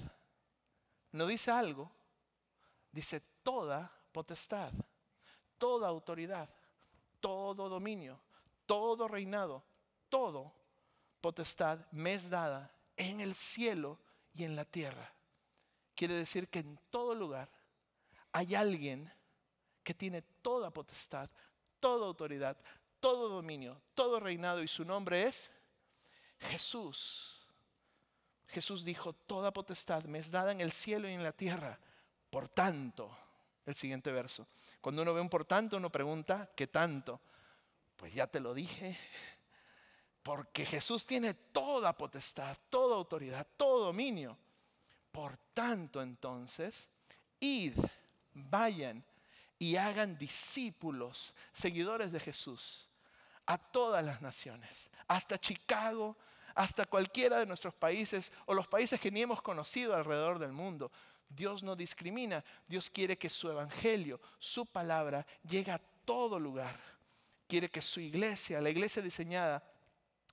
No dice algo, dice toda potestad, toda autoridad, todo dominio, todo reinado, todo potestad me es dada en el cielo y en la tierra. Quiere decir que en todo lugar hay alguien que tiene toda potestad, toda autoridad, todo dominio, todo reinado, y su nombre es Jesús. Jesús dijo, toda potestad me es dada en el cielo y en la tierra. Por tanto, el siguiente verso. Cuando uno ve un por tanto, uno pregunta, ¿qué tanto? Pues ya te lo dije. Porque Jesús tiene toda potestad, toda autoridad, todo dominio. Por tanto, entonces, id, vayan y hagan discípulos, seguidores de Jesús, a todas las naciones, hasta Chicago, hasta cualquiera de nuestros países o los países que ni hemos conocido alrededor del mundo. Dios no discrimina. Dios quiere que su evangelio, su palabra, llegue a todo lugar. Quiere que su iglesia, la iglesia diseñada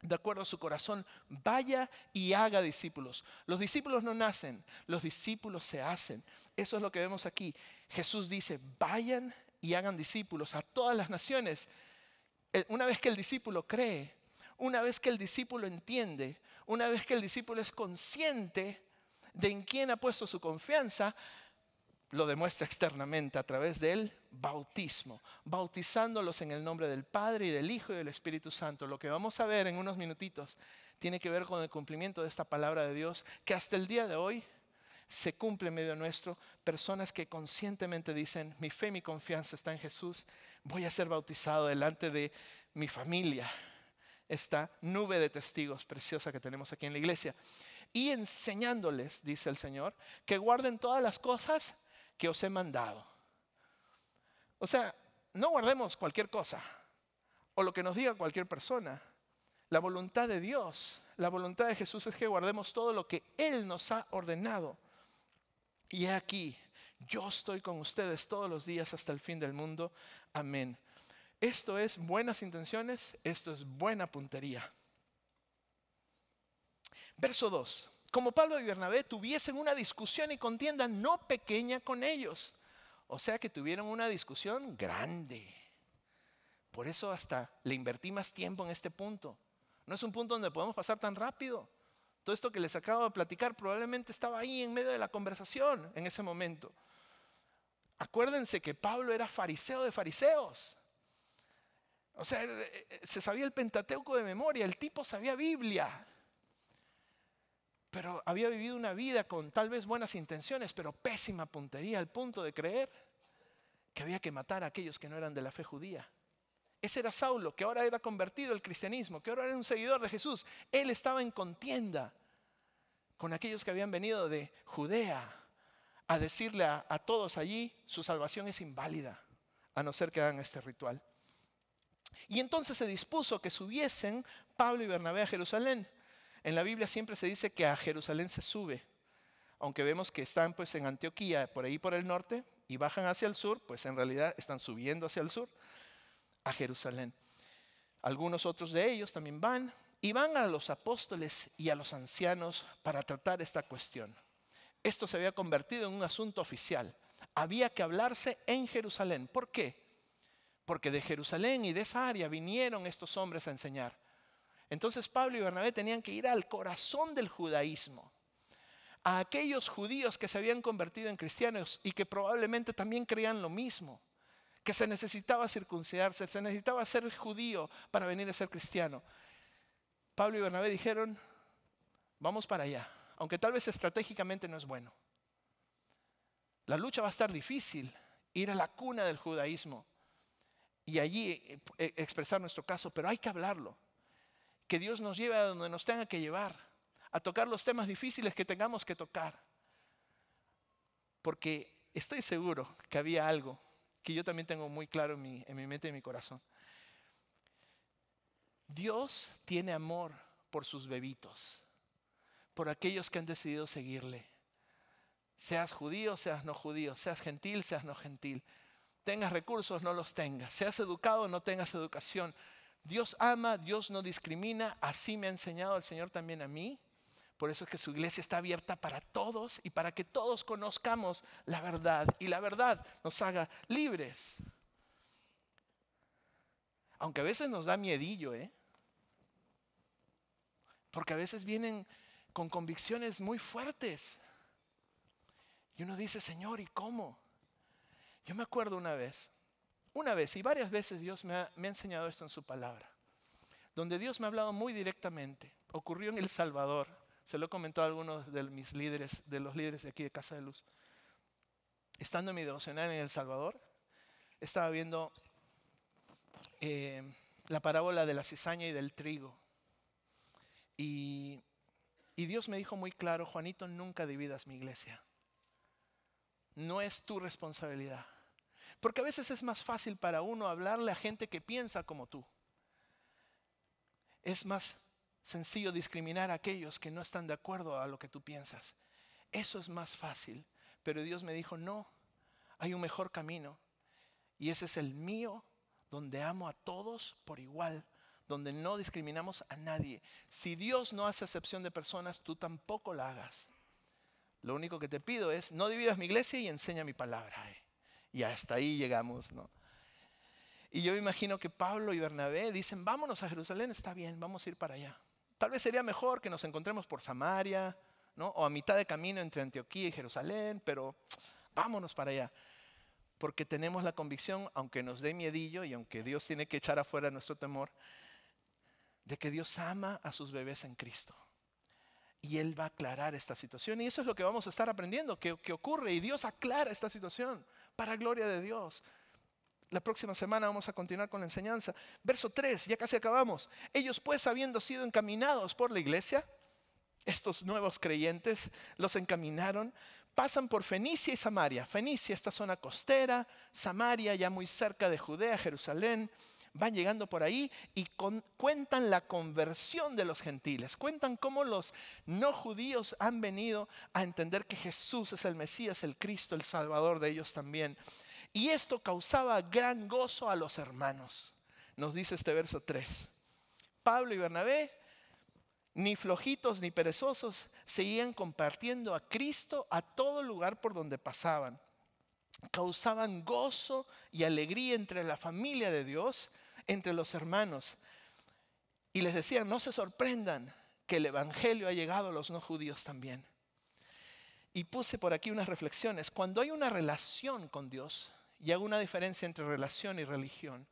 de acuerdo a su corazón, vaya y haga discípulos. Los discípulos no nacen, los discípulos se hacen. Eso es lo que vemos aquí. Jesús dice, vayan y hagan discípulos a todas las naciones. Una vez que el discípulo cree, una vez que el discípulo entiende, una vez que el discípulo es consciente de en quién ha puesto su confianza, lo demuestra externamente a través del bautismo, bautizándolos en el nombre del Padre y del Hijo y del Espíritu Santo. Lo que vamos a ver en unos minutitos tiene que ver con el cumplimiento de esta palabra de Dios, que hasta el día de hoy se cumple en medio nuestro. Personas que conscientemente dicen, mi fe y mi confianza está en Jesús, voy a ser bautizado delante de mi familia. Esta nube de testigos preciosa que tenemos aquí en la iglesia. Y enseñándoles, dice el Señor, que guarden todas las cosas que os he mandado. O sea, no guardemos cualquier cosa o lo que nos diga cualquier persona. La voluntad de Dios, la voluntad de Jesús es que guardemos todo lo que Él nos ha ordenado. Y he aquí, yo estoy con ustedes todos los días hasta el fin del mundo. Amén. Esto es buenas intenciones, esto es buena puntería. Verso 2. Como Pablo y Bernabé tuviesen una discusión y contienda no pequeña con ellos. O sea que tuvieron una discusión grande. Por eso hasta le invertí más tiempo en este punto. No es un punto donde podemos pasar tan rápido. Todo esto que les acabo de platicar probablemente estaba ahí en medio de la conversación en ese momento. Acuérdense que Pablo era fariseo de fariseos. O sea, se sabía el Pentateuco de memoria, el tipo sabía Biblia. Pero había vivido una vida con tal vez buenas intenciones, pero pésima puntería, al punto de creer que había que matar a aquellos que no eran de la fe judía. Ese era Saulo, que ahora era convertido al cristianismo, que ahora era un seguidor de Jesús. Él estaba en contienda con aquellos que habían venido de Judea a decirle a todos allí, su salvación es inválida, a no ser que hagan este ritual. Y entonces se dispuso que subiesen Pablo y Bernabé a Jerusalén. En la Biblia siempre se dice que a Jerusalén se sube, aunque vemos que están pues en Antioquía, por ahí por el norte, y bajan hacia el sur, pues en realidad están subiendo hacia el sur, a Jerusalén. Algunos otros de ellos también van, y van a los apóstoles y a los ancianos para tratar esta cuestión. Esto se había convertido en un asunto oficial. Había que hablarse en Jerusalén. ¿Por qué? Porque de Jerusalén y de esa área vinieron estos hombres a enseñar. Entonces Pablo y Bernabé tenían que ir al corazón del judaísmo, a aquellos judíos que se habían convertido en cristianos y que probablemente también creían lo mismo, que se necesitaba circuncidarse, se necesitaba ser judío para venir a ser cristiano. Pablo y Bernabé dijeron, vamos para allá, aunque tal vez estratégicamente no es bueno. La lucha va a estar difícil, ir a la cuna del judaísmo y allí expresar nuestro caso, pero hay que hablarlo. Que Dios nos lleve a donde nos tenga que llevar, a tocar los temas difíciles que tengamos que tocar. Porque estoy seguro que había algo que yo también tengo muy claro en mi mente y en mi corazón. Dios tiene amor por sus bebitos, por aquellos que han decidido seguirle. Seas judío, seas no judío, seas gentil, seas no gentil. Tengas recursos, no los tengas. Seas educado, no tengas educación. Dios ama, Dios no discrimina. Así me ha enseñado el Señor también a mí. Por eso es que su iglesia está abierta para todos y para que todos conozcamos la verdad. Y la verdad nos haga libres. Aunque a veces nos da miedillo, porque a veces vienen con convicciones muy fuertes. Y uno dice, Señor, ¿y cómo? Yo me acuerdo una vez y varias veces Dios me ha enseñado esto en su palabra, donde Dios me ha hablado muy directamente. Ocurrió en El Salvador, se lo he comentado a algunos de mis líderes, de los líderes de aquí de Casa de Luz. Estando en mi devocional en El Salvador, estaba viendo la parábola de la cizaña y del trigo. Y Dios me dijo muy claro, Juanito, nunca dividas mi iglesia. No es tu responsabilidad. Porque a veces es más fácil para uno hablarle a gente que piensa como tú. Es más sencillo discriminar a aquellos que no están de acuerdo a lo que tú piensas. Eso es más fácil. Pero Dios me dijo, no, hay un mejor camino. Y ese es el mío, donde amo a todos por igual, donde no discriminamos a nadie. Si Dios no hace acepción de personas, tú tampoco la hagas. Lo único que te pido es, no dividas mi iglesia y enseña mi palabra. Y hasta ahí llegamos, ¿no? Y yo me imagino que Pablo y Bernabé dicen, vámonos a Jerusalén, está bien, vamos a ir para allá. Tal vez sería mejor que nos encontremos por Samaria, ¿no? O a mitad de camino entre Antioquía y Jerusalén, pero vámonos para allá. Porque tenemos la convicción, aunque nos dé miedillo y aunque Dios tiene que echar afuera nuestro temor, de que Dios ama a sus bebés en Cristo. Y Él va a aclarar esta situación. Y eso es lo que vamos a estar aprendiendo, que ocurre. Y Dios aclara esta situación para gloria de Dios. La próxima semana vamos a continuar con la enseñanza. Verso 3, ya casi acabamos. Ellos pues, habiendo sido encaminados por la iglesia, estos nuevos creyentes los encaminaron, pasan por Fenicia y Samaria. Fenicia, esta zona costera, Samaria ya muy cerca de Judea, Jerusalén. Van llegando por ahí y cuentan la conversión de los gentiles. Cuentan cómo los no judíos han venido a entender que Jesús es el Mesías, el Cristo, el Salvador de ellos también. Y esto causaba gran gozo a los hermanos. Nos dice este verso 3. Pablo y Bernabé, ni flojitos ni perezosos, seguían compartiendo a Cristo a todo lugar por donde pasaban. Causaban gozo y alegría entre la familia de Dios, entre los hermanos. Y les decían, no se sorprendan que el evangelio ha llegado a los no judíos también. Y puse por aquí unas reflexiones. Cuando hay una relación con Dios, y hago una diferencia entre relación y religión.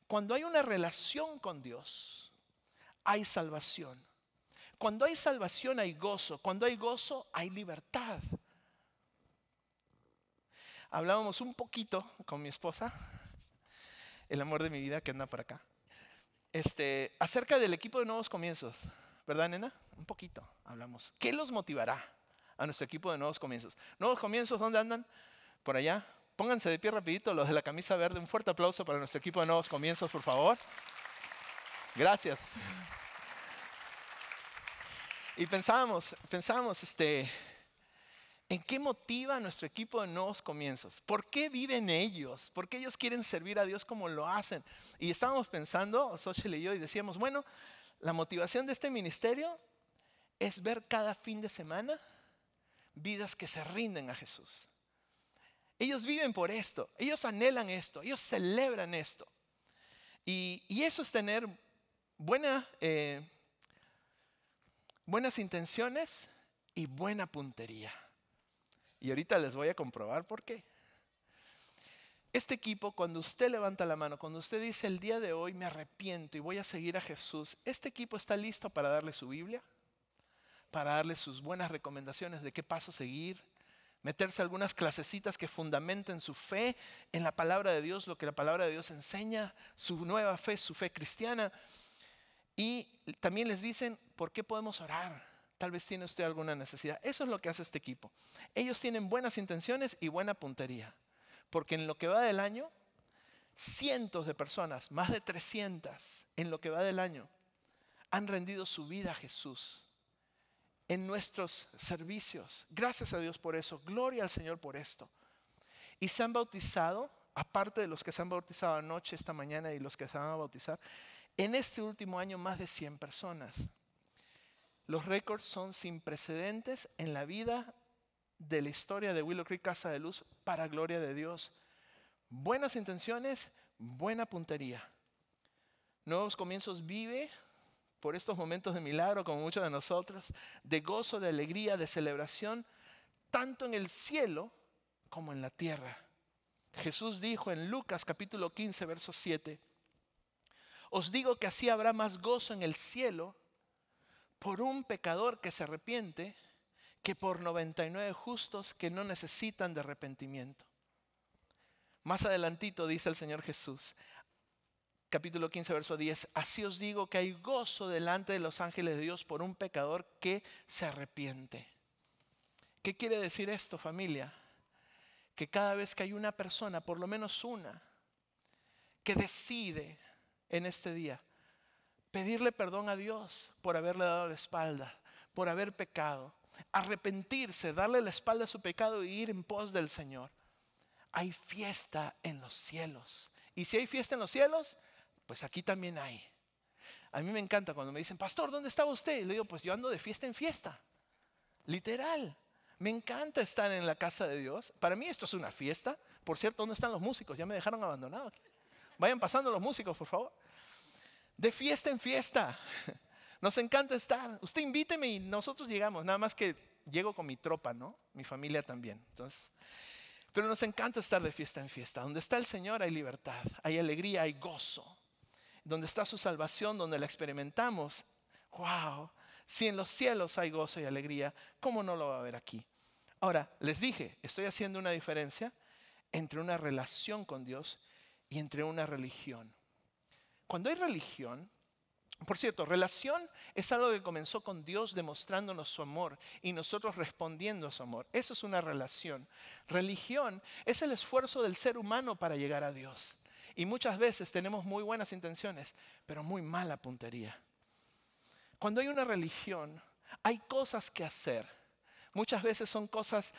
Cuando hay una relación con Dios, hay salvación. Cuando hay salvación hay gozo. Cuando hay gozo hay libertad. Hablábamos un poquito con mi esposa, el amor de mi vida que anda por acá, acerca del equipo de Nuevos Comienzos, ¿verdad, nena? Un poquito hablamos. ¿Qué los motivará a nuestro equipo de Nuevos Comienzos? Nuevos Comienzos, ¿dónde andan? Por allá. Pónganse de pie rapidito, los de la camisa verde. Un fuerte aplauso para nuestro equipo de Nuevos Comienzos, por favor. Gracias. Y pensábamos, ¿en qué motiva a nuestro equipo de Nuevos Comienzos? ¿Por qué viven ellos? ¿Por qué ellos quieren servir a Dios como lo hacen? Y estábamos pensando, Xochitl y yo, y decíamos, bueno, la motivación de este ministerio es ver cada fin de semana vidas que se rinden a Jesús. Ellos viven por esto, ellos anhelan esto, ellos celebran esto. Y eso es tener buenas intenciones y buena puntería. Y ahorita les voy a comprobar por qué. Este equipo, cuando usted levanta la mano, cuando usted dice el día de hoy me arrepiento y voy a seguir a Jesús, este equipo está listo para darle su Biblia, para darle sus buenas recomendaciones de qué paso seguir, meterse algunas clasecitas que fundamenten su fe en la palabra de Dios, lo que la palabra de Dios enseña, su nueva fe, su fe cristiana. Y también les dicen por qué podemos orar. Tal vez tiene usted alguna necesidad. Eso es lo que hace este equipo. Ellos tienen buenas intenciones y buena puntería. Porque en lo que va del año, cientos de personas, más de 300 en lo que va del año, han rendido su vida a Jesús en nuestros servicios. Gracias a Dios por eso. Gloria al Señor por esto. Y se han bautizado, aparte de los que se han bautizado anoche, esta mañana y los que se van a bautizar, en este último año más de 100 personas. Los récords son sin precedentes en la vida de la historia de Willow Creek Casa de Luz, para gloria de Dios. Buenas intenciones, buena puntería. Nuevos Comienzos vive por estos momentos de milagro, como muchos de nosotros, de gozo, de alegría, de celebración, tanto en el cielo como en la tierra. Jesús dijo en Lucas capítulo 15, verso 7, os digo que así habrá más gozo en el cielo por un pecador que se arrepiente que por 99 justos que no necesitan de arrepentimiento. Más adelantito dice el Señor Jesús, capítulo 15, verso 10, así os digo que hay gozo delante de los ángeles de Dios por un pecador que se arrepiente. ¿Qué quiere decir esto, familia? Que cada vez que hay una persona, por lo menos una, que decide en este día pedirle perdón a Dios por haberle dado la espalda, por haber pecado, arrepentirse, darle la espalda a su pecado y ir en pos del Señor, hay fiesta en los cielos. Y si hay fiesta en los cielos, pues aquí también hay. A mí me encanta cuando me dicen, pastor, ¿dónde estaba usted? Y le digo, pues yo ando de fiesta en fiesta. Literal. Me encanta estar en la casa de Dios. Para mí esto es una fiesta. Por cierto, ¿dónde están los músicos? Ya me dejaron abandonado aquí. Vayan pasando los músicos, por favor. De fiesta en fiesta. Nos encanta estar. Usted invíteme y nosotros llegamos. Nada más que llego con mi tropa, ¿no? Mi familia también. Entonces, pero nos encanta estar de fiesta en fiesta. Donde está el Señor hay libertad, hay alegría, hay gozo. Donde está su salvación, donde la experimentamos. ¡Wow! Si en los cielos hay gozo y alegría, ¿cómo no lo va a haber aquí? Ahora, les dije, estoy haciendo una diferencia entre una relación con Dios y entre una religión. Cuando hay religión, por cierto, relación es algo que comenzó con Dios demostrándonos su amor y nosotros respondiendo a su amor. Eso es una relación. Religión es el esfuerzo del ser humano para llegar a Dios. Y muchas veces tenemos muy buenas intenciones, pero muy mala puntería. Cuando hay una religión, hay cosas que hacer. Muchas veces son cosas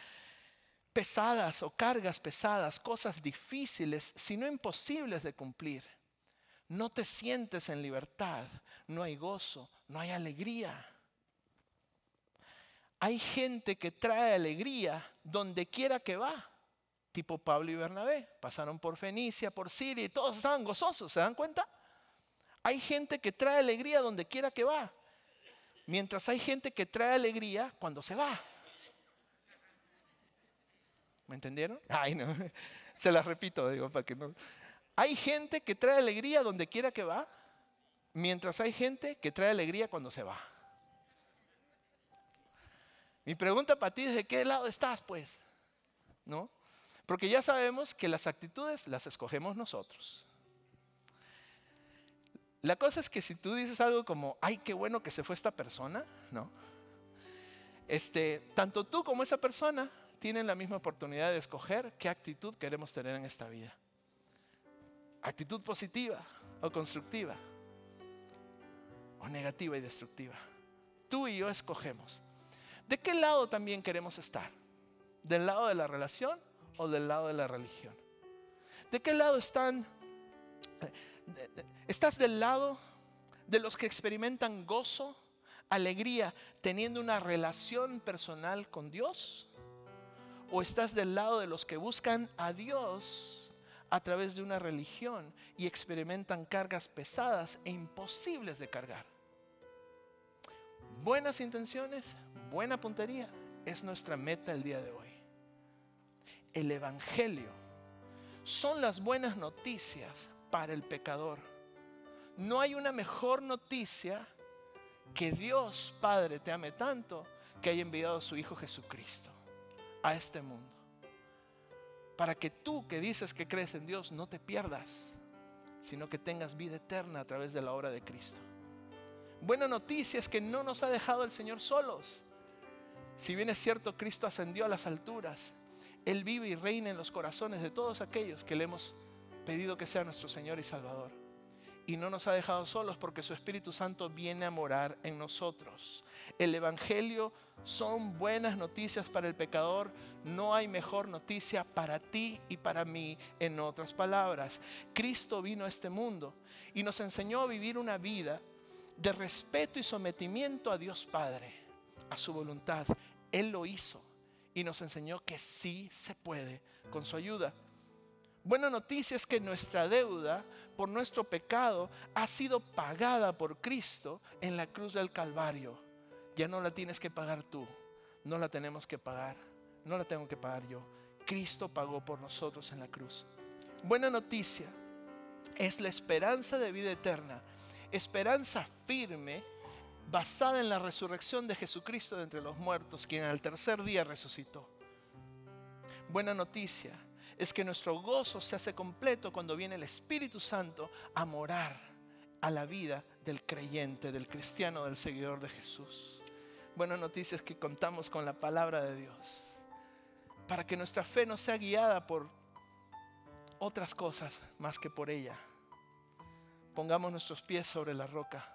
pesadas o cargas pesadas, cosas difíciles, si no imposibles de cumplir. No te sientes en libertad, no hay gozo, no hay alegría. Hay gente que trae alegría donde quiera que va, tipo Pablo y Bernabé. Pasaron por Fenicia, por Siria y todos estaban gozosos, ¿se dan cuenta? Hay gente que trae alegría donde quiera que va, mientras hay gente que trae alegría cuando se va. ¿Me entendieron? Ay, no, se las repito, digo, para que no. Hay gente que trae alegría donde quiera que va, mientras hay gente que trae alegría cuando se va. Mi pregunta para ti es: ¿de qué lado estás, pues? ¿No? Porque ya sabemos que las actitudes las escogemos nosotros. La cosa es que si tú dices algo como, ay, qué bueno que se fue esta persona, ¿no? Tanto tú como esa persona tienen la misma oportunidad de escoger qué actitud queremos tener en esta vida. Actitud positiva o constructiva, o negativa y destructiva. Tú y yo escogemos. ¿De qué lado también queremos estar? ¿Del lado de la relación o del lado de la religión? ¿De qué lado están? ¿Estás del lado de los que experimentan gozo, alegría, teniendo una relación personal con Dios? ¿O estás del lado de los que buscan a Dios a través de una religión y experimentan cargas pesadas e imposibles de cargar? Buenas intenciones, buena puntería, es nuestra meta el día de hoy. El Evangelio son las buenas noticias para el pecador. No hay una mejor noticia que Dios Padre te ame tanto que haya enviado a su Hijo Jesucristo a este mundo, para que tú que dices que crees en Dios no te pierdas, sino que tengas vida eterna a través de la obra de Cristo. Buena noticia es que no nos ha dejado el Señor solos. Si bien es cierto, Cristo ascendió a las alturas, Él vive y reina en los corazones de todos aquellos que le hemos pedido que sea nuestro Señor y Salvador. Y no nos ha dejado solos porque su Espíritu Santo viene a morar en nosotros. El Evangelio son buenas noticias para el pecador. No hay mejor noticia para ti y para mí. En otras palabras, Cristo vino a este mundo y nos enseñó a vivir una vida de respeto y sometimiento a Dios Padre, a su voluntad. Él lo hizo y nos enseñó que sí se puede con su ayuda. Buena noticia es que nuestra deuda por nuestro pecado ha sido pagada por Cristo en la cruz del Calvario. Ya no la tienes que pagar tú, no la tenemos que pagar, no la tengo que pagar yo. Cristo pagó por nosotros en la cruz. Buena noticia es la esperanza de vida eterna, esperanza firme basada en la resurrección de Jesucristo de entre los muertos, quien al tercer día resucitó. Buena noticia es que nuestro gozo se hace completo cuando viene el Espíritu Santo a morar a la vida del creyente, del cristiano, del seguidor de Jesús. Buena noticia es que contamos con la palabra de Dios para que nuestra fe no sea guiada por otras cosas más que por ella. Pongamos nuestros pies sobre la roca.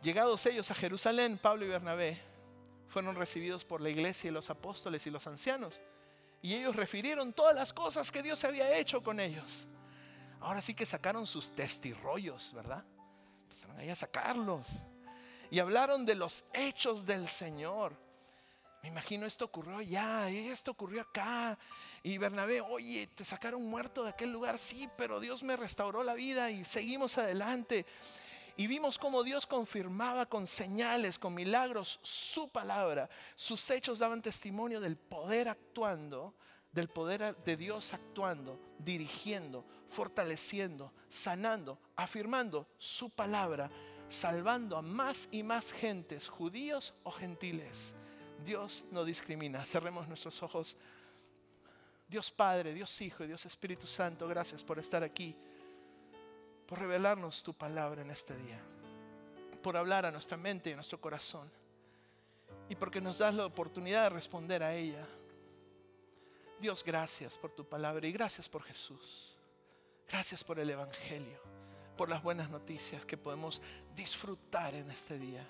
Llegados ellos a Jerusalén, Pablo y Bernabé fueron recibidos por la iglesia y los apóstoles y los ancianos. Y ellos refirieron todas las cosas que Dios había hecho con ellos. Ahora sí que sacaron sus testirrollos, ¿verdad? Empezaron ahí a sacarlos. Y hablaron de los hechos del Señor. Me imagino esto ocurrió allá, esto ocurrió acá. Y Bernabé, oye, te sacaron muerto de aquel lugar. Sí, pero Dios me restauró la vida y seguimos adelante. Y vimos cómo Dios confirmaba con señales, con milagros, su palabra. Sus hechos daban testimonio del poder actuando, del poder de Dios actuando, dirigiendo, fortaleciendo, sanando, afirmando su palabra, salvando a más y más gentes, judíos o gentiles. Dios no discrimina. Cerremos nuestros ojos. Dios Padre, Dios Hijo y Dios Espíritu Santo, gracias por estar aquí, por revelarnos tu palabra en este día, por hablar a nuestra mente y a nuestro corazón, y porque nos das la oportunidad de responder a ella. Dios, gracias por tu palabra y gracias por Jesús. Gracias por el Evangelio, por las buenas noticias que podemos disfrutar en este día.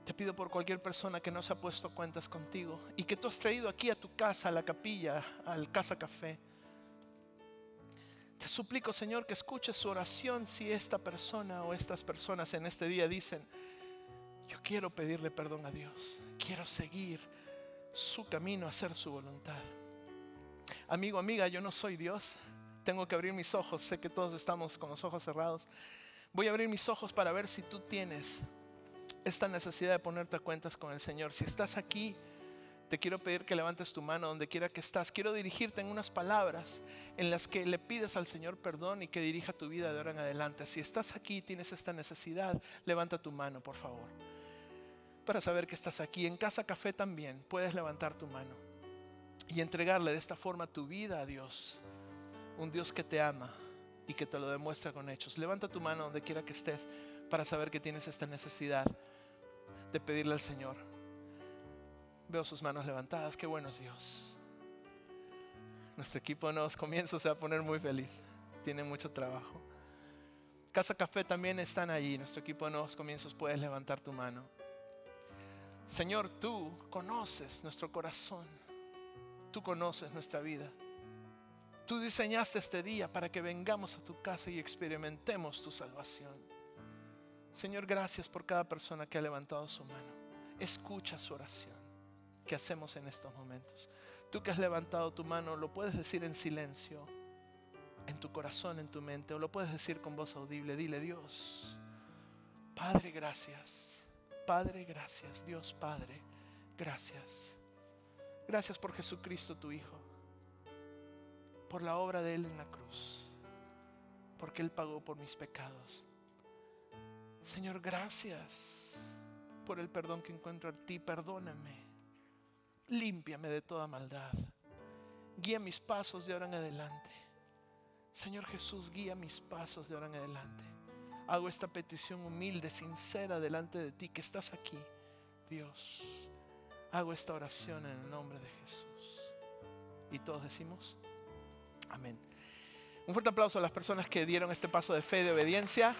Te pido por cualquier persona que no se ha puesto cuentas contigo y que tú has traído aquí a tu casa, a la capilla, al Casa Café. Te suplico, Señor, que escuches su oración si esta persona o estas personas en este día dicen: yo quiero pedirle perdón a Dios, quiero seguir su camino, hacer su voluntad. Amigo, amiga, yo no soy Dios, tengo que abrir mis ojos, sé que todos estamos con los ojos cerrados. Voy a abrir mis ojos para ver si tú tienes esta necesidad de ponerte a cuentas con el Señor. Si estás aquí, te quiero pedir que levantes tu mano donde quiera que estás. Quiero dirigirte en unas palabras en las que le pides al Señor perdón y que dirija tu vida de ahora en adelante. Si estás aquí y tienes esta necesidad, levanta tu mano, por favor, para saber que estás aquí. En Casa Café también puedes levantar tu mano y entregarle de esta forma tu vida a Dios, un Dios que te ama y que te lo demuestra con hechos. Levanta tu mano donde quiera que estés para saber que tienes esta necesidad de pedirle al Señor. Veo sus manos levantadas. Qué bueno es Dios. Nuestro equipo de Nuevos Comienzos se va a poner muy feliz. Tiene mucho trabajo. Casa Café también están allí. Nuestro equipo de Nuevos Comienzos, puedes levantar tu mano. Señor, tú conoces nuestro corazón. Tú conoces nuestra vida. Tú diseñaste este día para que vengamos a tu casa y experimentemos tu salvación. Señor, gracias por cada persona que ha levantado su mano. Escucha su oración que hacemos en estos momentos. Tú que has levantado tu mano, lo puedes decir en silencio, en tu corazón, en tu mente, o lo puedes decir con voz audible. Dile: Dios, Padre, gracias. Padre, gracias. Dios Padre, gracias. Gracias por Jesucristo, tu Hijo, por la obra de Él en la cruz, porque Él pagó por mis pecados. Señor, gracias por el perdón que encuentro en ti. Perdóname, límpiame de toda maldad, guía mis pasos de ahora en adelante. Señor Jesús, guía mis pasos de ahora en adelante. Hago esta petición humilde, sincera delante de ti que estás aquí, Dios. Hago esta oración en el nombre de Jesús. Y todos decimos amén. Un fuerte aplauso a las personas que dieron este paso de fe, de obediencia.